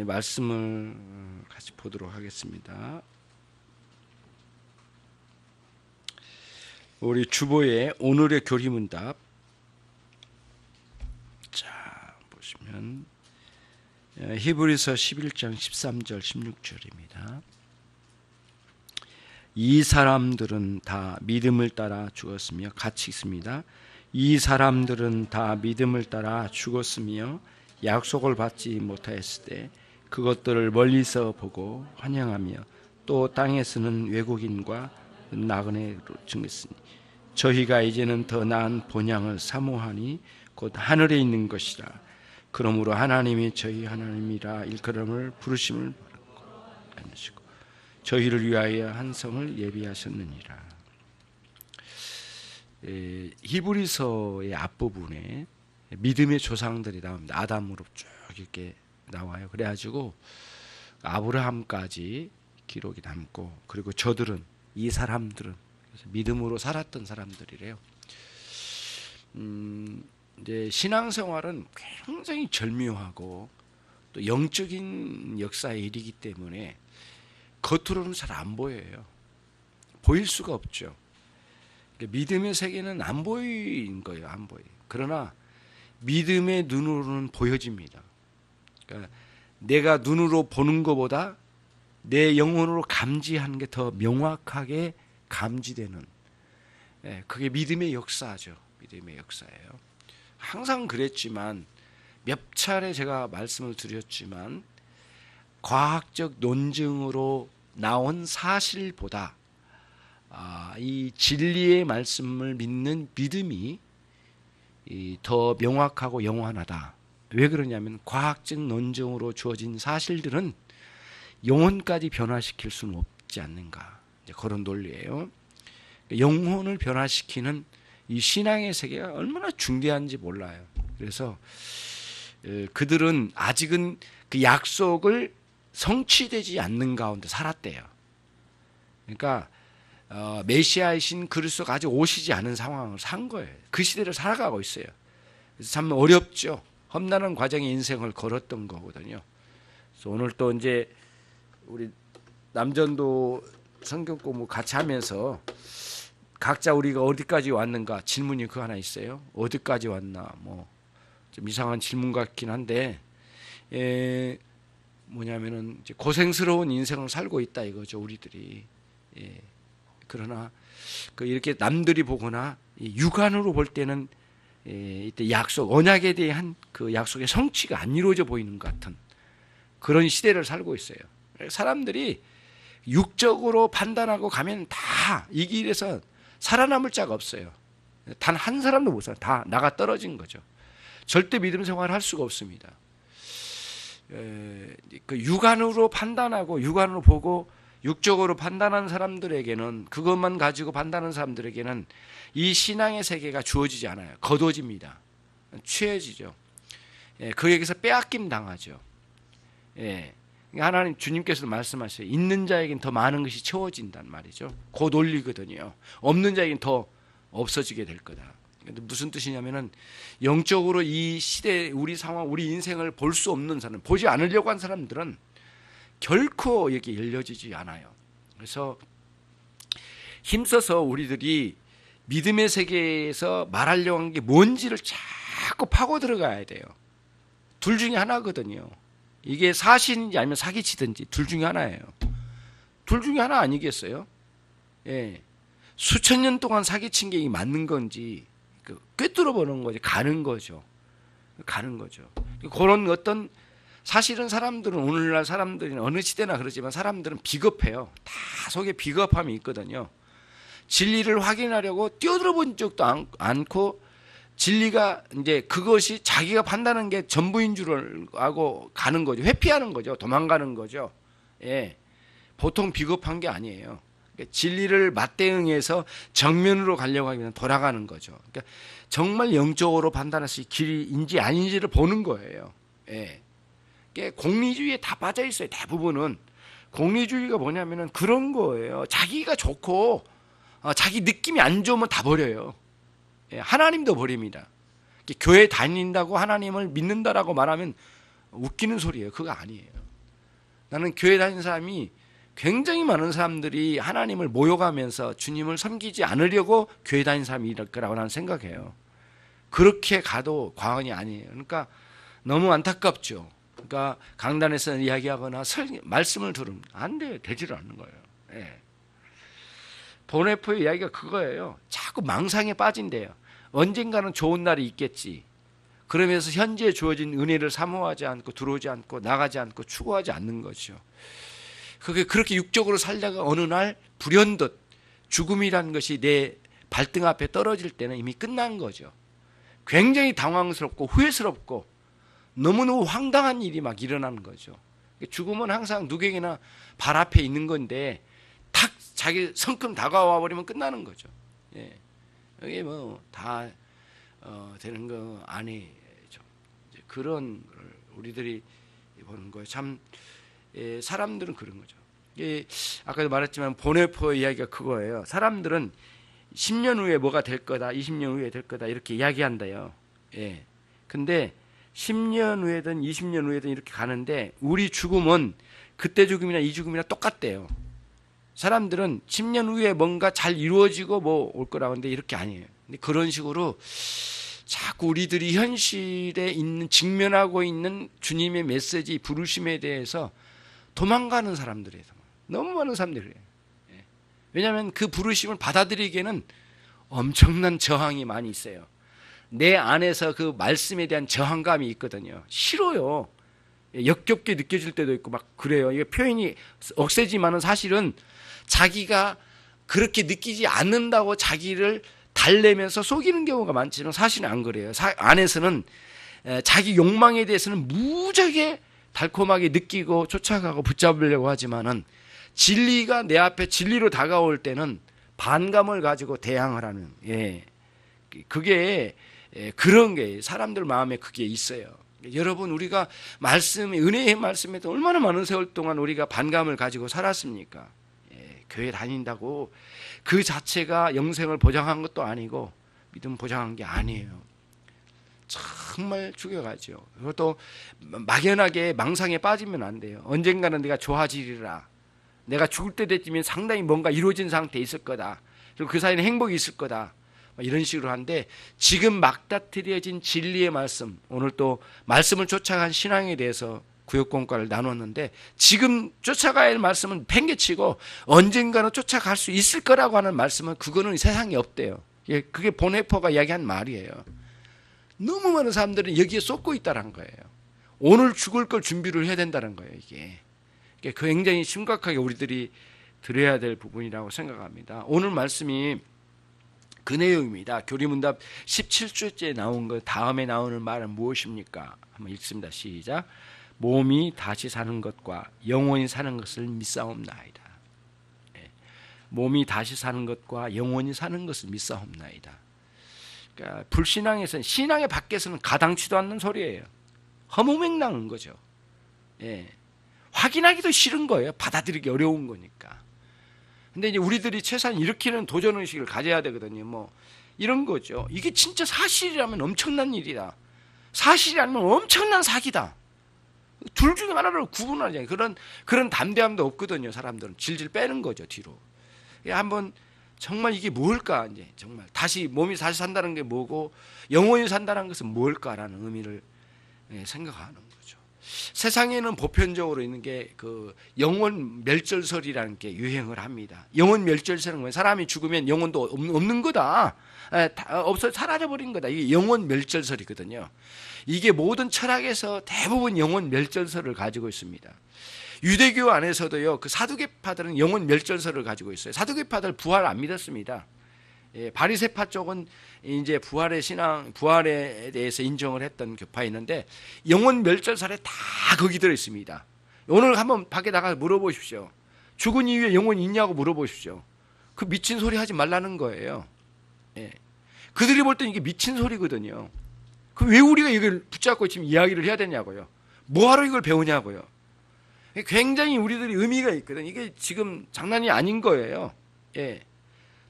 말씀을 같이 보도록 하겠습니다. 우리 주보의 오늘의 교리문답. 자, 보시면 히브리서 11장 13절 16절입니다. 이 사람들은 다 믿음을 따라 죽었으며, 같이 있습니다. 이 사람들은 다 믿음을 따라 죽었으며 약속을 받지 못하였을 때 그것들을 멀리서 보고 환영하며 또 땅에서는 외국인과 나그네로 증했으니 저희가 이제는 더 나은 본향을 사모하니 곧 하늘에 있는 것이라. 그러므로 하나님이 저희 하나님이라 일컬음을 부르심을 받으시고 저희를 위하여 한 성을 예비하셨느니라. 히브리서의 앞부분에 믿음의 조상들이 나옵니다. 아담으로 쭉 이렇게 나와요. 그래가지고 아브라함까지 기록이 남고, 그리고 저들은, 이 사람들은 믿음으로 살았던 사람들이래요. 이제 신앙생활은 굉장히 절묘하고 또 영적인 역사의 일이기 때문에 겉으로는 잘 안 보여요. 보일 수가 없죠. 믿음의 세계는 안 보이는 거예요. 안 보여요. 그러나 믿음의 눈으로는 보여집니다. 그러니까 내가 눈으로 보는 것보다 내 영혼으로 감지하는 게 더 명확하게 감지되는, 그게 믿음의 역사죠. 믿음의 역사예요. 항상 그랬지만, 몇 차례 제가 말씀을 드렸지만, 과학적 논증으로 나온 사실보다 이 진리의 말씀을 믿는 믿음이 더 명확하고 영원하다. 왜 그러냐면 과학적 논증으로 주어진 사실들은 영혼까지 변화시킬 수는 없지 않는가, 그런 논리예요. 영혼을 변화시키는 이 신앙의 세계가 얼마나 중대한지 몰라요. 그래서 그들은 아직은 그 약속을 성취되지 않는 가운데 살았대요. 그러니까 메시아이신 그리스도가 아직 오시지 않은 상황을 산 거예요. 그 시대를 살아가고 있어요. 그래서 참 어렵죠. 험난한 과정의 인생을 걸었던 거거든요. 그래서 오늘 또 이제 우리 남전도 성경 공부 같이 하면서 각자 우리가 어디까지 왔는가 질문이 그 하나 있어요. 어디까지 왔나, 뭐 좀 이상한 질문 같긴 한데, 뭐냐면은 이제 고생스러운 인생을 살고 있다 이거죠, 우리들이. 그러나 이렇게 남들이 보거나 육안으로 볼 때는 이때 약속, 언약에 대한 그 약속의 성취가 안 이루어져 보이는 것 같은 그런 시대를 살고 있어요. 사람들이 육적으로 판단하고 가면 다 이 길에서 살아남을 자가 없어요. 단 한 사람도 못 살아. 다 나가 떨어진 거죠. 절대 믿음 생활을 할 수가 없습니다. 그 육안으로 판단하고 육안으로 보고 육적으로 판단하는 사람들에게는, 그것만 가지고 판단하는 사람들에게는 이 신앙의 세계가 주어지지 않아요. 거둬집니다. 취해지죠. 그에게서 빼앗김 당하죠. 하나님 주님께서도 말씀하셔요. 있는 자에겐 더 많은 것이 채워진단 말이죠. 그 논리거든요. 없는 자에겐 더 없어지게 될 거다. 무슨 뜻이냐면은 영적으로 이 시대, 우리 상황, 우리 인생을 볼 수 없는 사람, 보지 않으려고 한 사람들은 결코 이렇게 열려지지 않아요. 그래서 힘써서 우리들이 믿음의 세계에서 말하려고 하는 게 뭔지를 자꾸 파고 들어가야 돼요. 둘 중에 하나거든요. 이게 사실인지 아니면 사기치든지 둘 중에 하나예요. 둘 중에 하나 아니겠어요? 수천 년 동안 사기친 게 맞는 건지 꿰뚫어 보는 거지, 가는 거죠. 그런 어떤, 사실은 사람들은, 오늘날 사람들은 어느 시대나 그러지만 사람들은 비겁해요. 다 속에 비겁함이 있거든요. 진리를 확인하려고 뛰어들어 본 적도 않고, 진리가 이제 그것이 자기가 판단하는 게 전부인 줄 알고 가는 거죠. 회피하는 거죠. 도망가는 거죠. 보통 비겁한 게 아니에요. 진리를 맞대응해서 정면으로 가려고 하면 돌아가는 거죠. 그러니까 정말 영적으로 판단해서 길인지 아닌지를 보는 거예요. 공리주의에 다 빠져 있어요. 대부분은. 공리주의가 뭐냐면은 그런 거예요. 자기가 좋고 자기 느낌이 안 좋으면 다 버려요. 하나님도 버립니다. 교회 다닌다고 하나님을 믿는다라고 말하면 웃기는 소리예요. 그거 아니에요. 나는 교회 다니는 사람이 굉장히 많은 사람들이 하나님을 모욕하면서 주님을 섬기지 않으려고 교회 다니는 사람이 이럴 거라고 나는 생각해요. 그렇게 가도 과언이 아니에요. 그러니까 너무 안타깝죠. 그러니까 강단에서 이야기하거나 말씀을 들으면 안 돼요. 되지를 않는 거예요. 예. 보네포의 이야기가 그거예요. 자꾸 망상에 빠진대요. 언젠가는 좋은 날이 있겠지. 그러면서 현재 주어진 은혜를 사모하지 않고 들어오지 않고 나가지 않고 추구하지 않는 거죠. 그게 그렇게 육적으로 살다가 어느 날 불현듯 죽음이라는 것이 내 발등 앞에 떨어질 때는 이미 끝난 거죠. 굉장히 당황스럽고 후회스럽고 너무너무 황당한 일이 막 일어나는 거죠. 죽음은 항상 누구에게나 발 앞에 있는 건데 탁 자기 성큼 다가와 버리면 끝나는 거죠. 예. 이게 뭐 다 되는 거 아니죠. 그런 걸 우리들이 보는 거예요. 참 사람들은 그런 거죠. 아까도 말했지만 보네포의 이야기가 그거예요. 사람들은 10년 후에 뭐가 될 거다, 20년 후에 될 거다 이렇게 이야기한대요. 예. 근데 10년 후에든 20년 후에든 이렇게 가는데 우리 죽음은 그때 죽음이나 이 죽음이나 똑같대요. 사람들은 10년 후에 뭔가 잘 이루어지고 뭐 올 거라고 하는데 이렇게 아니에요. 근데 그런 식으로 자꾸 우리들이 현실에 있는 직면하고 있는 주님의 메시지 부르심에 대해서 도망가는 사람들이에요. 너무 많은 사람들이에요. 왜냐하면 그 부르심을 받아들이기에는 엄청난 저항이 많이 있어요. 내 안에서 그 말씀에 대한 저항감이 있거든요. 싫어요. 역겹게 느껴질 때도 있고 막 그래요. 이게 표현이 억세지만은 사실은 자기가 그렇게 느끼지 않는다고 자기를 달래면서 속이는 경우가 많지만 사실은 안 그래요. 안에서는 자기 욕망에 대해서는 무지하게 달콤하게 느끼고 쫓아가고 붙잡으려고 하지만은 진리가 내 앞에 진리로 다가올 때는 반감을 가지고 대항을 하는, 그게 그런 게 사람들 마음에 그게 있어요. 여러분, 우리가 말씀에, 은혜의 말씀에도 얼마나 많은 세월 동안 우리가 반감을 가지고 살았습니까? 교회 다닌다고 그 자체가 영생을 보장한 것도 아니고 믿음 보장한 게 아니에요. 정말 죽여가죠. 그것도 막연하게 망상에 빠지면 안 돼요. 언젠가는 내가 좋아지리라. 내가 죽을 때 되면 상당히 뭔가 이루어진 상태에 있을 거다. 그리고 그 사이에는 행복이 있을 거다. 이런 식으로 하는데 지금 막다트려진 진리의 말씀, 오늘 또 말씀을 쫓아간 신앙에 대해서 구역공과를 나눴는데 지금 쫓아가야 할 말씀은 팽개치고 언젠가는 쫓아갈 수 있을 거라고 하는 말씀은 그거는 세상에 없대요. 그게 보네포가 이야기한 말이에요. 너무 많은 사람들은 여기에 쏟고 있다는 거예요. 오늘 죽을 걸 준비를 해야 된다는 거예요. 이게 굉장히 심각하게 우리들이 들어야 될 부분이라고 생각합니다. 오늘 말씀이 그 내용입니다. 교리문답 17주째 나온 것 다음에 나오는 말은 무엇입니까? 한번 읽습니다. 시작. 몸이 다시 사는 것과 영원히 사는 것을 믿사옵나이다. 몸이 다시 사는 것과 영원히 사는 것을 믿사옵나이다. 그러니까 불신앙에서는 신앙의 밖에서는 가당치도 않는 소리예요. 허무맹랑한 거죠. 확인하기도 싫은 거예요. 받아들이기 어려운 거니까. 근데 이제 우리들이 최소한 일으키는 도전의식을 가져야 되거든요. 뭐 이런 거죠. 이게 진짜 사실이라면 엄청난 일이다. 사실이 아니면 엄청난 사기다. 둘 중에 하나를 구분하지 않아요. 그런 담대함도 없거든요. 사람들은 질질 빼는 거죠. 뒤로. 한번 정말 이게 뭘까? 이제 정말 몸이 다시 산다는 게 뭐고 영원히 산다는 것은 뭘까라는 의미를 생각하는 거죠. 세상에는 보편적으로 있는 게 그 영혼 멸절설이라는 게 유행을 합니다. 영혼 멸절설은 뭐예요? 사람이 죽으면 영혼도 없는 거다. 없어 사라져버린 거다. 이게 영혼 멸절설이거든요. 이게 모든 철학에서 대부분 영혼 멸절설을 가지고 있습니다. 유대교 안에서도요, 그 사두개파들은 영혼 멸절설을 가지고 있어요. 사두개파들 부활 안 믿었습니다. 바리새파 쪽은 이제 부활의 신앙, 부활에 대해서 인정을 했던 교파가 있는데 영혼 멸절설에 다 거기 들어 있습니다. 오늘 한번 밖에 나가서 물어보십시오. 죽은 이후에 영혼이 있냐고 물어보십시오. 그 미친 소리 하지 말라는 거예요. 그들이 볼 때는 이게 미친 소리거든요. 그럼 왜 우리가 이걸 붙잡고 지금 이야기를 해야 되냐고요. 뭐하러 이걸 배우냐고요. 굉장히 우리들이 의미가 있거든. 이게 지금 장난이 아닌 거예요.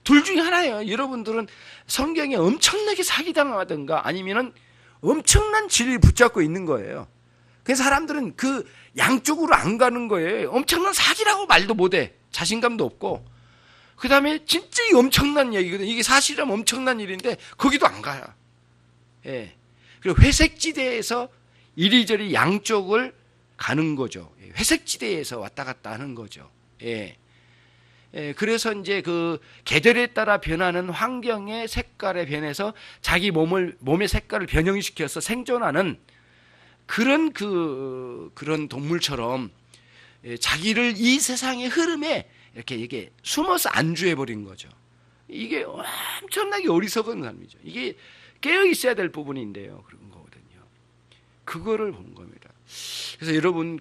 둘 중에 하나예요. 여러분들은 성경에 엄청나게 사기당하든가 아니면은 엄청난 진리를 붙잡고 있는 거예요. 그래서 사람들은 그 양쪽으로 안 가는 거예요. 엄청난 사기라고 말도 못해. 자신감도 없고. 그 다음에 진짜 엄청난 얘기거든. 이게 사실이라면 엄청난 일인데 거기도 안 가요. 예. 그리고 회색지대에서 이리저리 양쪽을 가는 거죠. 회색지대에서 왔다 갔다 하는 거죠. 예. 예, 그래서 이제 그 계절에 따라 변하는 환경의 색깔에 변해서 자기 몸의 색깔을 변형시켜서 생존하는 그런 동물처럼 자기를 이 세상의 흐름에 이렇게 이게 숨어서 안주해 버린 거죠. 이게 엄청나게 어리석은 삶이죠. 이게 깨어 있어야 될 부분인데요. 그런 거거든요. 그거를 본 겁니다. 그래서 여러분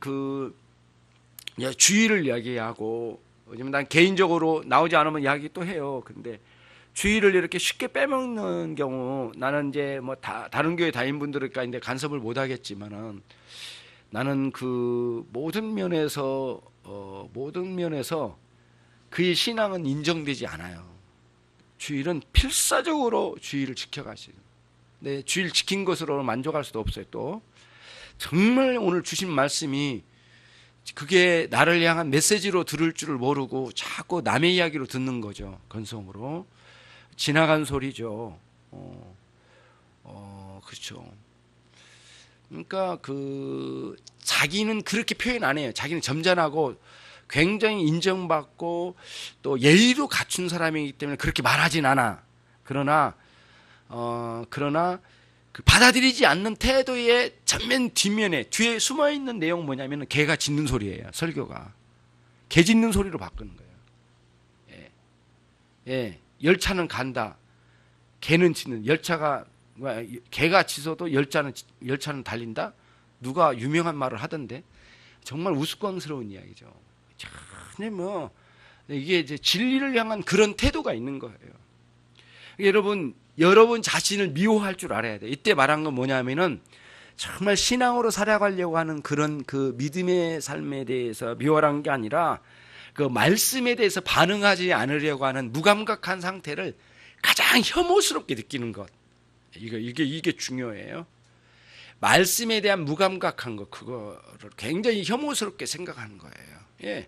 주의를 이야기하고, 왜냐면 난 개인적으로 나오지 않으면 이야기 또 해요. 근데 주의를 이렇게 쉽게 빼먹는 경우, 나는 이제 뭐 다른 교회 다인분들과 이제 간섭을 못 하겠지만은, 나는 그 모든 면에서 그의 신앙은 인정되지 않아요. 주일은 필사적으로 주의를 지켜가시는. 네, 주일 지킨 것으로 만족할 수도 없어요. 또 정말 오늘 주신 말씀이 그게 나를 향한 메시지로 들을 줄을 모르고 자꾸 남의 이야기로 듣는 거죠. 건성으로 지나간 소리죠. 그렇죠. 그러니까 자기는 그렇게 표현 안 해요. 자기는 점잖하고 굉장히 인정받고 또 예의도 갖춘 사람이기 때문에 그렇게 말하진 않아. 그러나 그 받아들이지 않는 태도의 전면 뒷면에 뒤에 숨어 있는 내용 뭐냐면 개가 짖는 소리예요. 설교가 개 짖는 소리로 바꾸는 거예요. 예, 열차는 간다. 개는 짖는. 개가 짖어도 열차는 달린다. 누가 유명한 말을 하던데 정말 우스꽝스러운 이야기죠. 전혀 뭐 이게 이제 진리를 향한 그런 태도가 있는 거예요. 여러분 자신을 미워할 줄 알아야 돼. 이때 말한 건 뭐냐면은 정말 신앙으로 살아가려고 하는 그런 그 믿음의 삶에 대해서 미워한 게 아니라 그 말씀에 대해서 반응하지 않으려고 하는 무감각한 상태를 가장 혐오스럽게 느끼는 것. 이게 중요해요. 말씀에 대한 무감각한 것, 그거를 굉장히 혐오스럽게 생각하는 거예요. 예.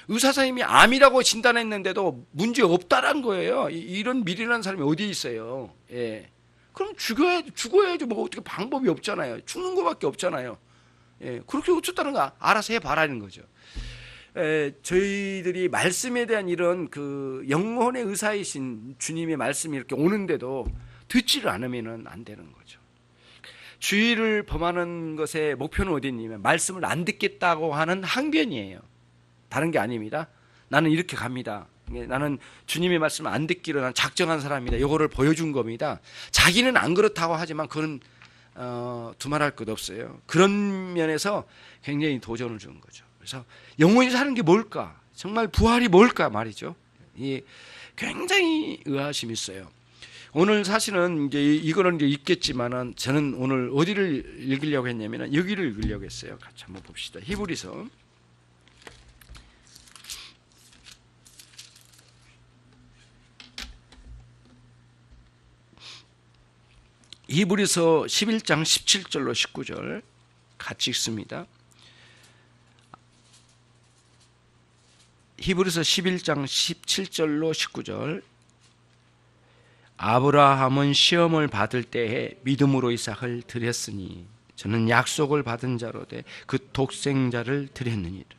의사 선생님이 암이라고 진단했는데도 문제 없다란 거예요. 이런 미련한 사람이 어디에 있어요. 예. 그럼 죽어야지. 뭐 어떻게 방법이 없잖아요. 죽는 것밖에 없잖아요. 예. 그렇게 어쩌다는 거 알아서 해봐라는 거죠. 저희들이 말씀에 대한 이런 그 영혼의 의사이신 주님의 말씀이 이렇게 오는데도 듣지를 않으면 안 되는 거죠. 주의를 범하는 것의 목표는 어디냐면 말씀을 안 듣겠다고 하는 항변이에요. 다른 게 아닙니다. 나는 이렇게 갑니다. 나는 주님의 말씀을 안 듣기로 난 작정한 사람이다. 이거를 보여준 겁니다. 자기는 안 그렇다고 하지만 그건 두말할 것 없어요. 그런 면에서 굉장히 도전을 주는 거죠. 그래서 영원히 사는 게 뭘까? 정말 부활이 뭘까 말이죠. 굉장히 의아심이 있어요. 오늘 사실은 이제 이거는 이제 있겠지만은 저는 오늘 어디를 읽으려고 했냐면은 여기를 읽으려고 했어요. 같이 한번 봅시다. 히브리서. 히브리서 11장 17절로 19절 같이 읽습니다. 히브리서 11장 17절로 19절. 아브라함은 시험을 받을 때에 믿음으로 이삭을 드렸으니 저는 약속을 받은 자로되 그 독생자를 드렸느니라.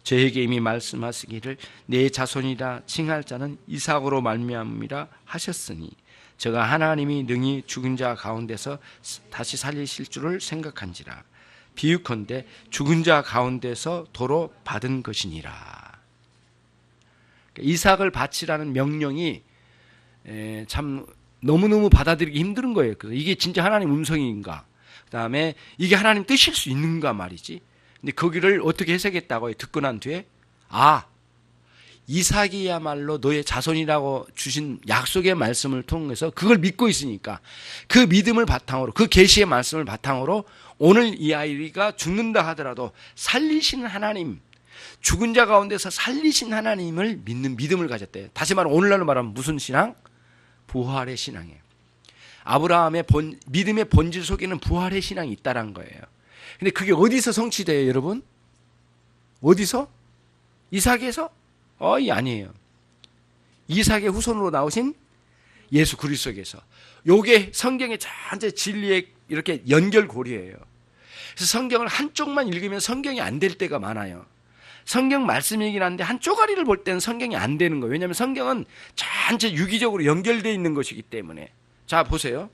저에게 이미 말씀하시기를 내 자손이라 칭할 자는 이삭으로 말미암음이라 하셨으니 저가 하나님이 능히 죽은 자 가운데서 다시 살리실 줄을 생각한지라. 비유컨대 죽은 자 가운데서 도로 받은 것이니라. 이삭을 바치라는 명령이 참 너무너무 받아들이기 힘든 거예요. 그래서 이게 진짜 하나님 음성인가? 그 다음에 이게 하나님 뜻일 수 있는가 말이지. 근데 거기를 어떻게 해석했다고 듣고 난 뒤에 이삭이야말로 너의 자손이라고 주신 약속의 말씀을 통해서 그걸 믿고 있으니까 그 믿음을 바탕으로 그 계시의 말씀을 바탕으로 오늘 이 아이가 죽는다 하더라도 살리시는 하나님, 죽은 자 가운데서 살리신 하나님을 믿는 믿음을 가졌대요. 다시 말하면 오늘날로 말하면 무슨 신앙? 부활의 신앙이에요. 아브라함의 믿음의 본질 속에는 부활의 신앙이 있다는 거예요. 근데 그게 어디서 성취돼요, 여러분? 어디서? 이삭에서? 아니에요. 이삭의 후손으로 나오신 예수 그리스도에게서. 요게 성경의 전체 진리의 이렇게 연결고리예요. 그래서 성경을 한쪽만 읽으면 성경이 안 될 때가 많아요. 성경 말씀이긴 한데 한 쪼가리를 볼 때는 성경이 안 되는 거예요. 왜냐하면 성경은 전체 유기적으로 연결되어 있는 것이기 때문에. 자, 보세요.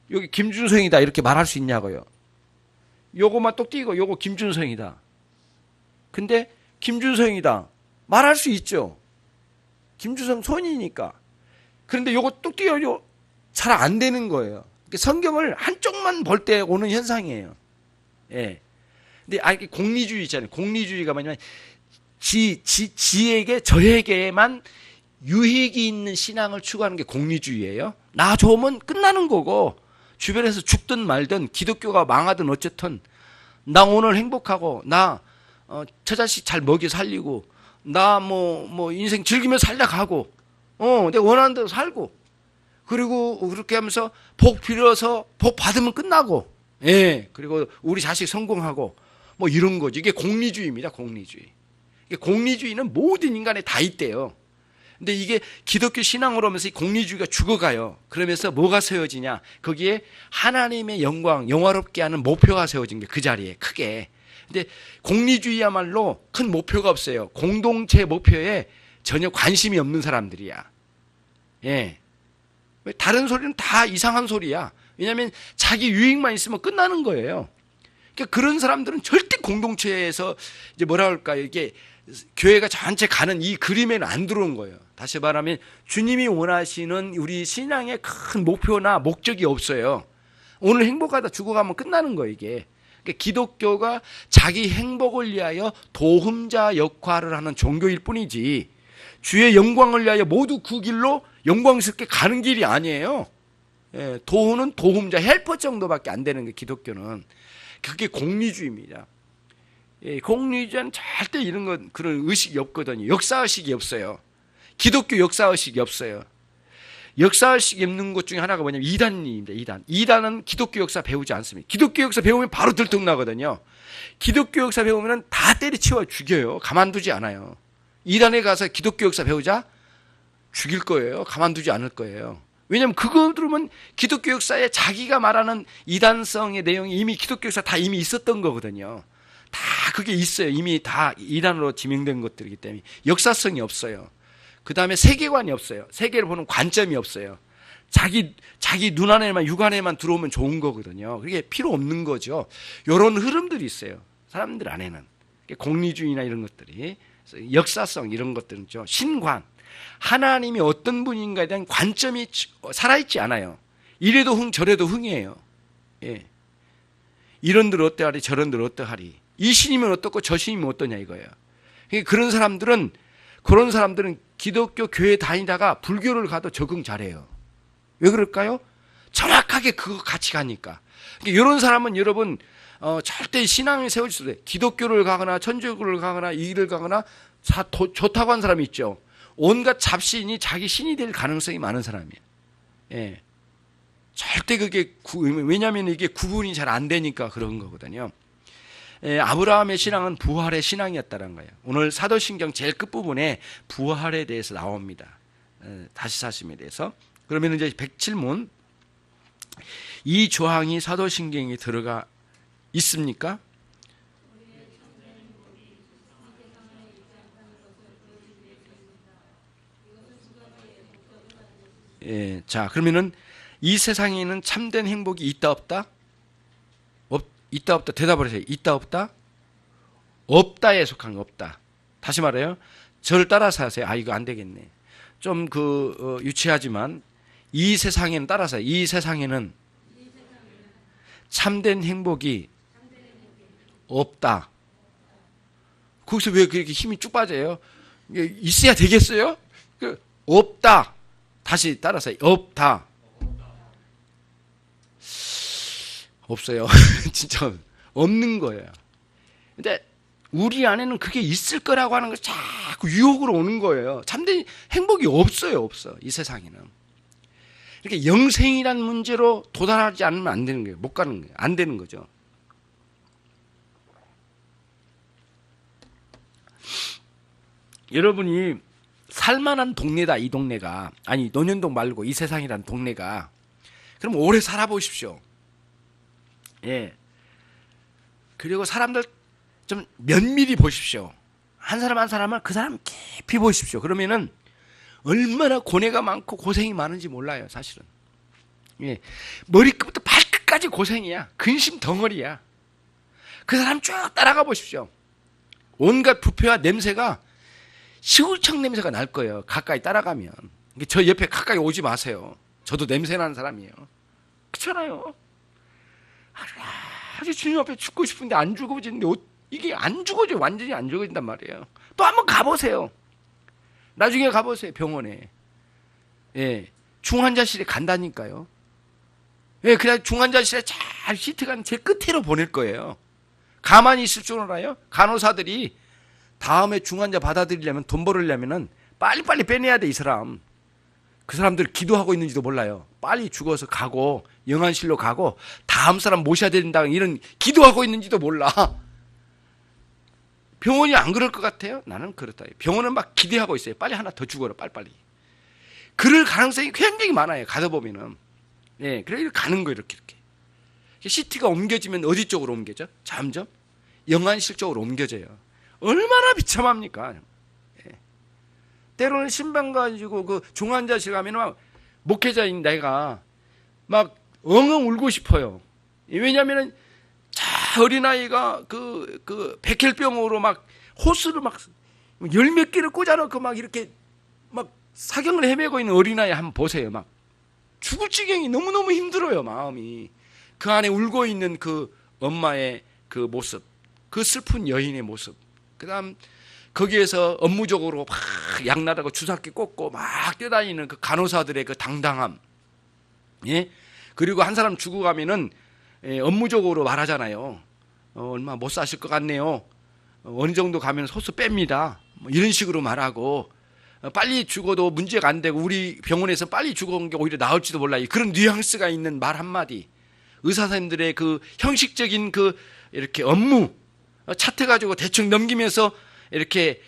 여기 김준성이다 이렇게 말할 수 있냐고요. 요거만 똑 띄고 요거 김준성이다. 근데 김준성이다 말할 수 있죠. 김준성 손이니까. 그런데 요거 똑 띄고 잘 안 되는 거예요. 성경을 한쪽만 볼 때 오는 현상이에요. 예. 근데 공리주의 있잖아요. 공리주의가 뭐냐면 지에게 저에게만 유익이 있는 신앙을 추구하는 게 공리주의예요. 나 좋으면 끝나는 거고 주변에서 죽든 말든 기독교가 망하든 어쨌든 나 오늘 행복하고 나 저 자식 잘 먹여 살리고 나 뭐 인생 즐기며 살다 가고 내가 원하는 대로 살고 그리고 그렇게 하면서 복 빌어서 복 받으면 끝나고 예 그리고 우리 자식 성공하고 뭐 이런 거죠. 이게 공리주의입니다. 공리주의. 공리주의는 모든 인간에 다 있대요. 근데 이게 기독교 신앙으로 하면서 이 공리주의가 죽어가요. 그러면서 뭐가 세워지냐? 거기에 하나님의 영광, 영화롭게 하는 목표가 세워진 게 그 자리에 크게. 근데 공리주의야말로 큰 목표가 없어요. 공동체 목표에 전혀 관심이 없는 사람들이야. 예. 다른 소리는 다 이상한 소리야. 왜냐하면 자기 유익만 있으면 끝나는 거예요. 그러니까 그런 사람들은 절대 공동체에서 이제 뭐라 할까요? 이게 교회가 전체 가는 이 그림에는 안 들어온 거예요. 다시 말하면 주님이 원하시는 우리 신앙의 큰 목표나 목적이 없어요. 오늘 행복하다 죽어가면 끝나는 거예요, 이게. 그러니까 기독교가 자기 행복을 위하여 도움자 역할을 하는 종교일 뿐이지 주의 영광을 위하여 모두 그 길로 영광스럽게 가는 길이 아니에요. 예, 도우는 도움자, 헬퍼 정도밖에 안 되는 게 기독교는. 그게 공리주의입니다. 예, 공리주의는 절대 이런 건 그런 의식이 없거든요. 역사의식이 없어요. 기독교 역사의식이 없어요. 역사의식이 없는 것 중에 하나가 뭐냐면 이단입니다. 이단은 기독교 역사 배우지 않습니다. 기독교 역사 배우면 바로 들통나거든요. 기독교 역사 배우면 다 때려치워 죽여요. 가만두지 않아요. 이단에 가서 기독교 역사 배우자? 죽일 거예요. 가만두지 않을 거예요. 왜냐하면 그거 들으면 기독교 역사에 자기가 말하는 이단성의 내용이 이미 기독교 역사 다 이미 있었던 거거든요. 다 그게 있어요. 이미 다 이단으로 지명된 것들이기 때문에 역사성이 없어요. 그 다음에 세계관이 없어요. 세계를 보는 관점이 없어요. 자기 눈 안에만 육안에만 들어오면 좋은 거거든요. 그게 필요 없는 거죠. 이런 흐름들이 있어요. 사람들 안에는 공리주의나 이런 것들이 역사성 이런 것들은 좀 신관 하나님이 어떤 분인가에 대한 관점이 살아있지 않아요. 이래도 흥 저래도 흥이에요. 예. 이런들 어떠하리 저런들 어떠하리 이 신이면 어떻고 저 신이면 어떠냐 이거예요. 그런 사람들은 기독교 교회 다니다가 불교를 가도 적응 잘해요. 왜 그럴까요? 정확하게 그거 같이 가니까. 그러니까 이런 사람은 여러분 절대 신앙을 세울 수 없어요. 기독교를 가거나 천주교를 가거나 이 길을 가거나 좋다고 한 사람이 있죠. 온갖 잡신이 자기 신이 될 가능성이 많은 사람이에요. 예. 절대 그게 왜냐하면 이게 구분이 잘 안 되니까 그런 거거든요. 예, 아브라함의 신앙은 부활의 신앙이었다는 거예요. 오늘 사도신경 제일 끝부분에 부활에 대해서 나옵니다. 다시 사심에 대해서. 그러면 이제 107문 이 조항이 사도신경에 들어가 있습니까? 예, 자 그러면은 이 세상에는 참된 행복이 있다 없다? 있다 없다 대답을 하세요. 있다 없다? 없다에 속한 거 없다. 다시 말해요. 저를 따라서 하세요. 이거 안 되겠네. 좀 유치하지만 이 세상에는 따라서 이 세상에는 참된 행복이 없다. 거기서 왜 그렇게 힘이 쭉 빠져요? 있어야 되겠어요? 없다. 다시 따라서 없다. 없어요. 진짜 없는 거예요. 근데 우리 안에는 그게 있을 거라고 하는 거 자꾸 유혹으로 오는 거예요. 참된 행복이 없어요. 없어. 이 세상에는. 이렇게 영생이란 문제로 도달하지 않으면 안 되는 거예요. 못 가는 거예요. 안 되는 거죠. 여러분이 살만한 동네다, 이 동네가. 아니, 논현동 말고 이 세상이란 동네가. 그럼 오래 살아보십시오. 예. 그리고 사람들 좀 면밀히 보십시오. 한 사람 한 사람을 그 사람 깊이 보십시오. 그러면은 얼마나 고뇌가 많고 고생이 많은지 몰라요, 사실은. 예. 머리끝부터 발끝까지 고생이야. 근심 덩어리야. 그 사람 쭉 따라가 보십시오. 온갖 부패와 냄새가 시골청 냄새가 날 거예요. 가까이 따라가면. 저 옆에 가까이 오지 마세요. 저도 냄새 나는 사람이에요. 그렇잖아요. 아주 주님 앞에 죽고 싶은데 안 죽어지는데 이게 안 죽어져. 완전히 안 죽어진단 말이에요. 또 한번 가보세요. 나중에 가보세요. 병원에. 예, 중환자실에 간다니까요. 예, 그냥 중환자실에 잘 시트가 제 끝으로 보낼 거예요. 가만히 있을 줄 알아요? 간호사들이 다음에 중환자 받아들이려면, 돈 벌으려면은 빨리빨리 빼내야 돼, 이 사람. 그 사람들 기도하고 있는지도 몰라요. 빨리 죽어서 가고 영안실로 가고 다음 사람 모셔야 된다, 이런 기도하고 있는지도 몰라. 병원이 안 그럴 것 같아요? 나는 그렇다. 병원은 막 기대하고 있어요. 빨리 하나 더 죽어라, 빨리빨리. 그럴 가능성이 굉장히 많아요. 가다 보면은. 예, 그래 가는 거예요, 이렇게. CT가 옮겨지면 어디 쪽으로 옮겨져? 점점 영안실 쪽으로 옮겨져요. 얼마나 비참합니까? 예. 때로는 신방 가지고 그 중환자실 가면 막 목회자인 내가 막 엉엉 울고 싶어요. 왜냐하면은 어린아이가 그 백혈병으로 막 호스를 막 열 몇 개를 꽂아놓고 막 이렇게 막 사경을 헤매고 있는 어린아이 한번 보세요. 막 죽을 지경이 너무너무 힘들어요, 마음이. 그 안에 울고 있는 그 엄마의 그 모습, 그 슬픈 여인의 모습, 그 다음 거기에서 업무적으로 막 양날하고 주사기 꽂고 막 뛰어다니는 그 간호사들의 그 당당함, 예? 그리고 한 사람 죽어가면은 업무적으로 말하잖아요. 얼마 못 사실 것 같네요. 어느 정도 가면 소스 뺍니다. 뭐 이런 식으로 말하고, 빨리 죽어도 문제가 안 되고 우리 병원에서 빨리 죽은 게 오히려 나을지도 몰라요. 그런 뉘앙스가 있는 말 한마디. 의사 선생님들의 그 형식적인 그 이렇게 업무 차트 가지고 대충 넘기면서 이렇게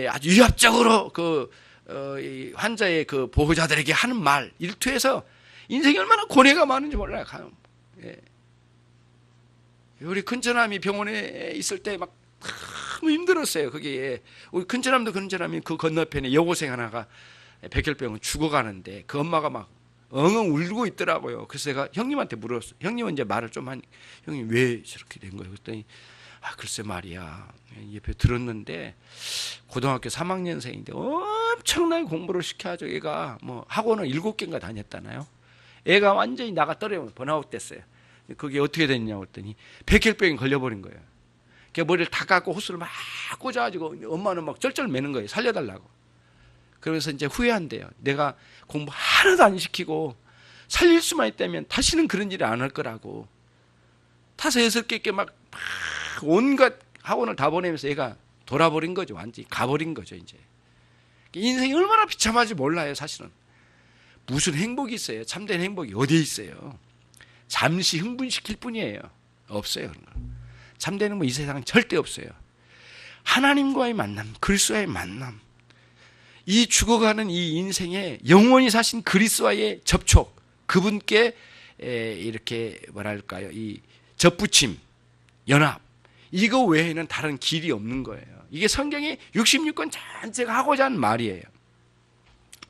아주 위압적으로 그 환자의 그 보호자들에게 하는 말 일투에서 인생이 얼마나 고뇌가 많은지 몰라요. 예. 우리 큰처남이 병원에 있을 때 막 너무 힘들었어요. 거기에 우리 큰처남도 큰처남이 그 건너편에 여고생 하나가 백혈병은 죽어가는데 그 엄마가 막 엉엉 울고 있더라고요. 그래서 제가 형님한테 물었어요. 형님은 이제 말을 좀 하니, 형님 왜 저렇게 된 거예요? 그랬더니 글쎄 말이야, 옆에 들었는데 고등학교 3학년생인데 엄청나게 공부를 시켜가지고 애가 뭐 학원을 7개인가 다녔다나요? 애가 완전히 나가 떨어져 번아웃 됐어요. 그게 어떻게 됐냐고 그랬더니 백혈병이 걸려버린 거예요. 걔 머리를 다 깎고 호스를 막 꽂아가지고 엄마는 막 쩔쩔 매는 거예요. 살려달라고. 그러면서 이제 후회한대요. 내가 공부 하나도 안 시키고 살릴 수만 있다면 다시는 그런 일을 안 할 거라고. 5, 6개 막 온갖 학원을 다 보내면서 얘가 돌아버린 거죠. 완전히 가버린 거죠. 이제 인생이 얼마나 비참한지 몰라요. 사실은 무슨 행복이 있어요? 참된 행복이 어디에 있어요? 잠시 흥분시킬 뿐이에요. 없어요. 그런 거. 참된 행복 이 세상은 절대 없어요. 하나님과의 만남, 그리스도와의 만남, 이 죽어가는 이 인생에 영원히 사신 그리스도와의 접촉, 그분께 이렇게 뭐랄까요, 이 접붙임, 연합, 이거 외에는 다른 길이 없는 거예요. 이게 성경이 66권 전체가 하고자 하는 말이에요.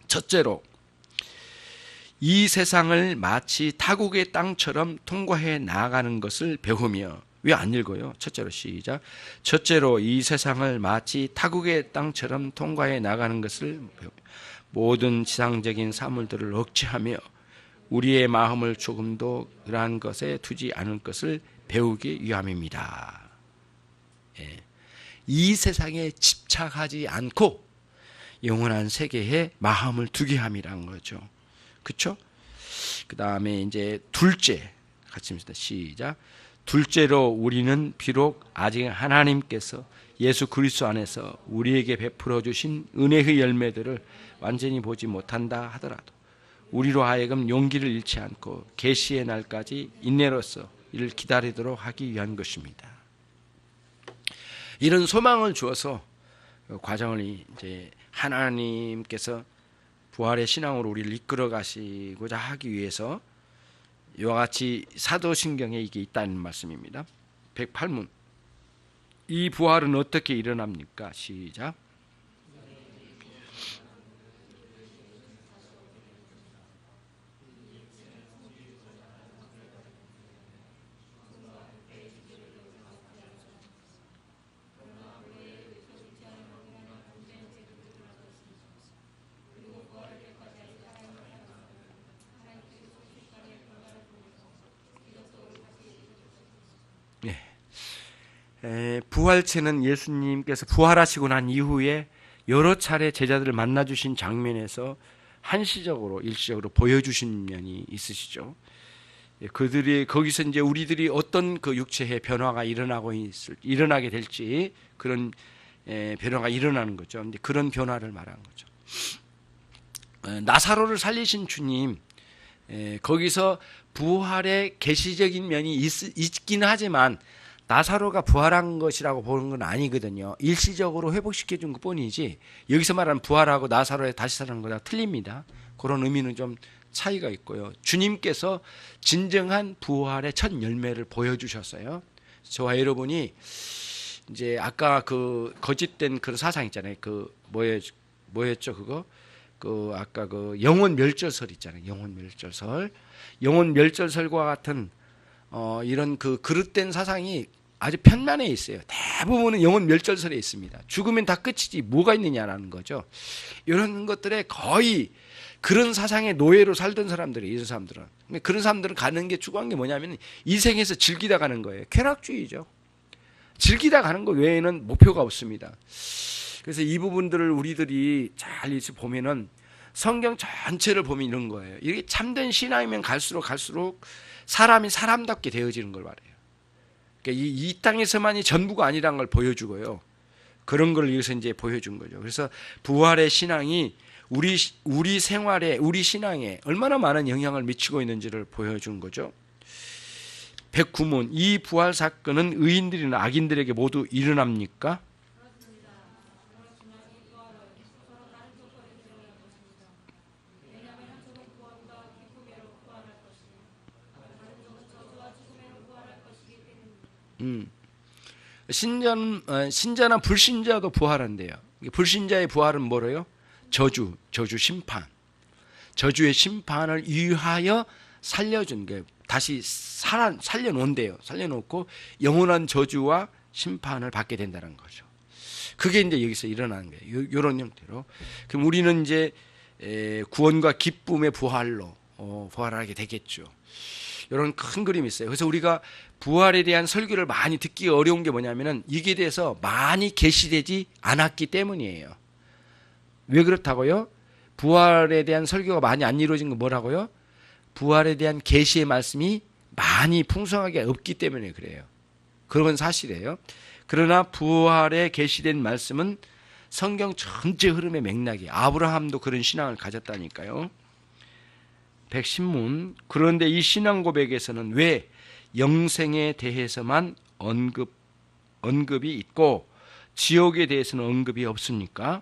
첫째로, 이 세상을 마치 타국의 땅처럼 통과해 나가는 것을 배우며, 왜 안 읽어요? 첫째로 시작. 첫째로 이 세상을 마치 타국의 땅처럼 통과해 나가는 것을 배우며 모든 지상적인 사물들을 억제하며 우리의 마음을 조금도 그러한 것에 두지 않을 것을 배우기 위함입니다. 예. 이 세상에 집착하지 않고 영원한 세계에 마음을 두게 함이라는 거죠. 그렇죠? 그 다음에 이제 둘째, 같이 합시다. 시작. 둘째로 우리는 비록 아직 하나님께서 예수 그리스도 안에서 우리에게 베풀어 주신 은혜의 열매들을 완전히 보지 못한다 하더라도 우리로 하여금 용기를 잃지 않고 계시의 날까지 인내로서 이를 기다리도록 하기 위한 것입니다. 이런 소망을 주어서 과정을 이제 하나님께서 부활의 신앙으로 우리를 이끌어 가시고자 하기 위해서 이와 같이 사도신경에 이게 있다는 말씀입니다. 108문. 이 부활은 어떻게 일어납니까? 시작. 부활체는 예수님께서 부활하시고 난 이후에 여러 차례 제자들을 만나주신 장면에서 한시적으로 일시적으로 보여주신 면이 있으시죠. 그들이 거기서 이제 우리들이 어떤 그 육체의 변화가 일어나게 될지 그런 변화가 일어나는 거죠. 근데 그런 변화를 말한 거죠. 나사로를 살리신 주님, 거기서 부활의 계시적인 면이 있긴 하지만 나사로가 부활한 것이라고 보는 건 아니거든요. 일시적으로 회복시켜 준 것뿐이지 여기서 말하는 부활하고 나사로의 다시 살아나는 거랑 틀립니다. 그런 의미는 좀 차이가 있고요. 주님께서 진정한 부활의 첫 열매를 보여주셨어요. 저와 여러분이 이제 아까 그 거짓된 그런 사상 있잖아요. 그 뭐였죠 그거? 그 아까 그 영혼 멸절설 있잖아요. 영혼 멸절설. 영혼 멸절설과 같은 이런 그 그릇된 사상이 아주 편만에 있어요. 대부분은 영혼 멸절설에 있습니다. 죽으면 다 끝이지 뭐가 있느냐라는 거죠. 이런 것들에 거의 그런 사상의 노예로 살던 사람들이 이런 사람들은. 그런 사람들은 가는 게 추구한 게 뭐냐면 이 생에서 즐기다 가는 거예요. 쾌락주의죠. 즐기다 가는 것 외에는 목표가 없습니다. 그래서 이 부분들을 우리들이 잘 보면은 성경 전체를 보면 이런 거예요. 이게 참된 신앙이면 갈수록 사람이 사람답게 되어지는 걸 말해요. 그러니까 이 땅에서만이 전부가 아니라는 걸 보여주고요. 그런 걸 위해서 이제 보여준 거죠. 그래서 부활의 신앙이 우리 생활에, 우리 신앙에 얼마나 많은 영향을 미치고 있는지를 보여준 거죠. 109문. 이 부활 사건은 의인들이나 악인들에게 모두 일어납니까? 신자나 불신자도 부활한대요. 불신자의 부활은 뭐래요? 저주 심판. 저주의 심판을 위하여 살려준 게 다시 살려놓은대요. 살려놓고 영원한 저주와 심판을 받게 된다는 거죠. 그게 이제 여기서 일어나는 거예요. 이런 형태로. 그럼 우리는 이제 구원과 기쁨의 부활로 부활하게 되겠죠. 이런 큰 그림이 있어요. 그래서 우리가 부활에 대한 설교를 많이 듣기 어려운 게 뭐냐면은 이게 대해서 많이 계시되지 않았기 때문이에요. 왜 그렇다고요? 부활에 대한 설교가 많이 안 이루어진 건 뭐라고요? 부활에 대한 계시의 말씀이 많이 풍성하게 없기 때문에 그래요. 그건 사실이에요. 그러나 부활에 계시된 말씀은 성경 전체 흐름의 맥락이 아브라함도 그런 신앙을 가졌다니까요. 110문. 그런데 이 신앙 고백에서는 왜 영생에 대해서만 언급이 있고 지옥에 대해서는 언급이 없습니까?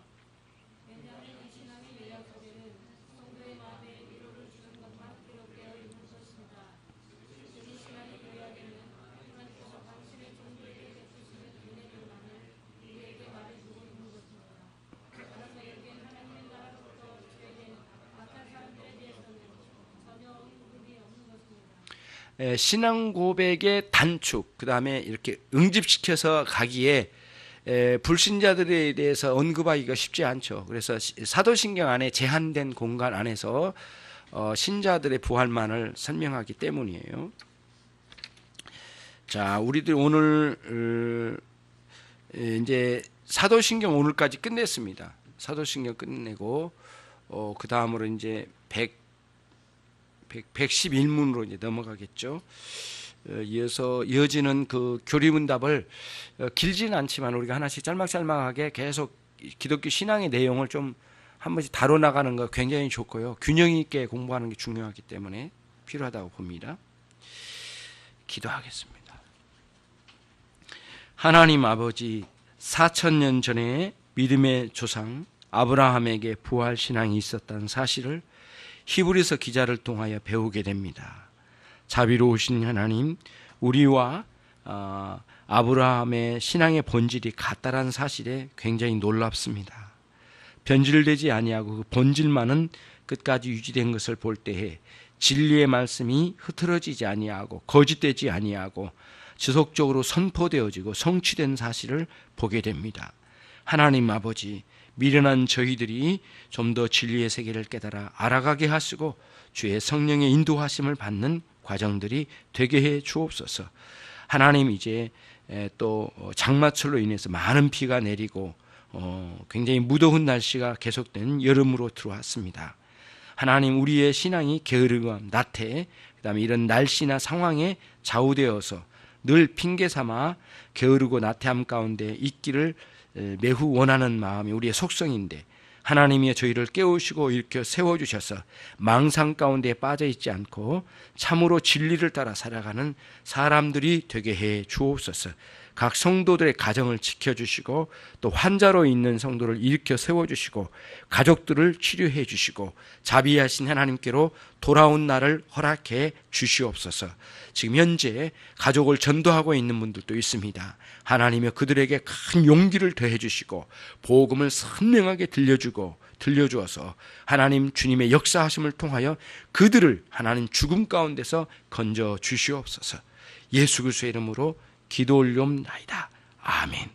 신앙 고백의 단축, 그 다음에 이렇게 응집시켜서 가기에 불신자들에 대해서 언급하기가 쉽지 않죠. 그래서 사도신경 안에 제한된 공간 안에서 신자들의 부활만을 설명하기 때문이에요. 자, 우리들 오늘 이제 사도신경 오늘까지 끝냈습니다. 사도신경 끝내고 그 다음으로 이제 111문으로 이제 넘어가겠죠. 이어서 이어지는 그 교리문답을 길지는 않지만 우리가 하나씩 짤막짤막하게 계속 기독교 신앙의 내용을 좀 한 번씩 다뤄나가는 거 굉장히 좋고요. 균형 있게 공부하는 게 중요하기 때문에 필요하다고 봅니다. 기도하겠습니다. 하나님 아버지, 4000년 전에 믿음의 조상 아브라함에게 부활 신앙이 있었다는 사실을 히브리서 기자를 통하여 배우게 됩니다. 자비로우신 하나님, 우리와 아브라함의 신앙의 본질이 같다라는 사실에 굉장히 놀랍습니다. 변질되지 아니하고 그 본질만은 끝까지 유지된 것을 볼 때에 진리의 말씀이 흐트러지지 아니하고 거짓되지 아니하고 지속적으로 선포되어지고 성취된 사실을 보게 됩니다. 하나님 아버지, 미련한 저희들이 좀 더 진리의 세계를 깨달아 알아가게 하시고 주의 성령의 인도하심을 받는 과정들이 되게 해 주옵소서. 하나님, 이제 또 장마철로 인해서 많은 비가 내리고 굉장히 무더운 날씨가 계속된 여름으로 들어왔습니다. 하나님, 우리의 신앙이 게으름과 나태, 그다음에 이런 날씨나 상황에 좌우되어서 늘 핑계 삼아 게으르고 나태함 가운데 있기를 매우 원하는 마음이 우리의 속성인데, 하나님이 저희를 깨우시고 일으켜 세워주셔서 망상 가운데 빠져있지 않고 참으로 진리를 따라 살아가는 사람들이 되게 해 주옵소서. 각 성도들의 가정을 지켜주시고 또 환자로 있는 성도를 일으켜 세워주시고 가족들을 치료해 주시고 자비하신 하나님께로 돌아온 날을 허락해 주시옵소서. 지금 현재 가족을 전도하고 있는 분들도 있습니다. 하나님이 그들에게 큰 용기를 더해 주시고 복음을 선명하게 들려주어서 하나님 주님의 역사하심을 통하여 그들을 하나님 죽음 가운데서 건져 주시옵소서. 예수 그리스도의 이름으로 기도 올리옵나이다. 아멘.